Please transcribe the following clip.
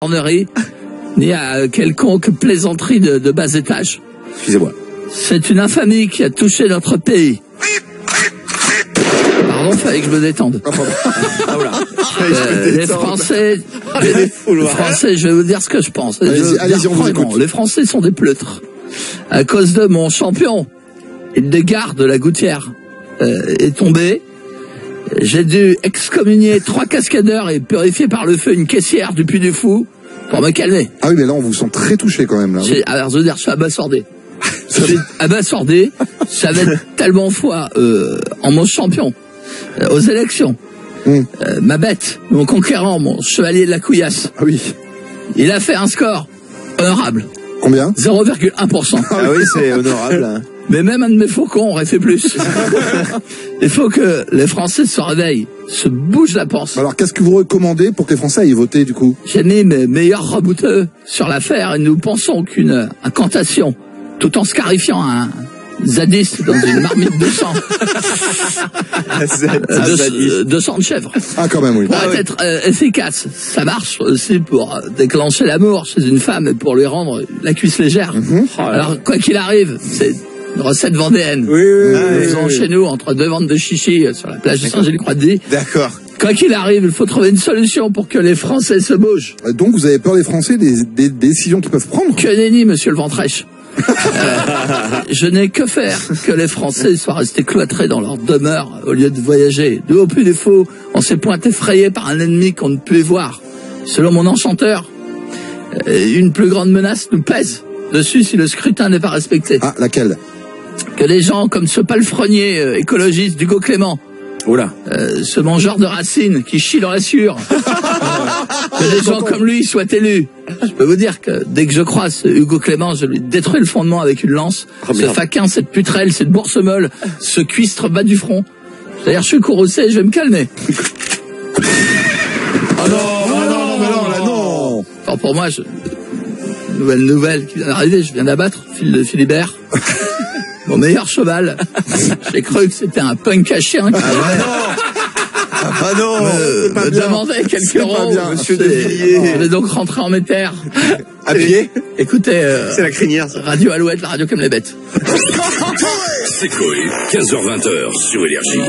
flagornerie, ni à quelconque plaisanterie de bas étage. Excusez-moi. C'est une infamie qui a touché notre pays. Pardon, fallait que je me détende. Ah voilà. Les Français, je vais vous dire ce que je pense. Allez-y, on vous écoute. Les Français sont des pleutres. À cause de mon champion, Hildegard de la Gouttière est tombé. J'ai dû excommunier 3 cascadeurs et purifier par le feu une caissière du Puy du Fou pour me calmer. Ah oui, mais là, on vous sent très touché quand même. Là. Alors, je veux dire, je suis abasourdé. Je suis abasourdé. J'avais tellement foi en mon champion, aux élections. Ma bête, mon conquérant, mon chevalier de la couillasse. Ah oui. Il a fait un score honorable. Combien? 0,1%. Ah oui, c'est honorable. Mais même un de mes faucons aurait fait plus. Il faut que les Français se réveillent, se bougent la panse. Alors, qu'est-ce que vous recommandez pour que les Français aillent voter, du coup? J'ai mis mes meilleurs rabouteux sur l'affaire et nous pensons qu'une incantation, tout en scarifiant un zadiste dans une marmite de sang, de sang de chèvre, quand même, oui. pourrait être efficace. Ça marche aussi pour déclencher l'amour chez une femme et pour lui rendre la cuisse légère. Alors, quoi qu'il arrive, c'est une recette vendéenne. Oui. Nous faisons chez nous entre 2 ventes de chichi sur la plage de Saint-Gilles-Croix-de-Die. D'accord. Quoi qu'il arrive, il faut trouver une solution pour que les Français se bougent. Donc, vous avez peur des Français, des décisions qu'ils peuvent prendre? Que nenni, monsieur le Ventrèche. Je n'ai que faire que les Français soient restés cloîtrés dans leur demeure au lieu de voyager. De au plus des faux, on s'est point effrayé par un ennemi qu'on ne pouvait voir. Selon mon enchanteur, une plus grande menace nous pèse dessus si le scrutin n'est pas respecté. Ah, laquelle? Que des gens comme ce palefrenier écologiste d'Hugo Clément, Oula. ce mangeur de racines qui chie dans la sueur, que des gens comme lui soient élus. Je peux vous dire que dès que je croise Hugo Clément, je lui détruis le fondement avec une lance. Ce faquin, cette putrelle, cette boursemolle, ce cuistre bas du front. C'est-à-dire, je suis courroucé, je vais me calmer. Ah non, là non. Alors pour moi, nouvelle qui vient d'arriver, je viens d'abattre Philibert. Mon meilleur cheval. J'ai cru que c'était un punk à chien. Ah non, me demandait quelques euros. Monsieur de Villiers. Je vais donc rentrer en mes terres. À pied. Écoutez, c'est la crinière, ça. Radio Alouette, la radio comme les bêtes. C'est Coé, 15h-20h sur Énergie.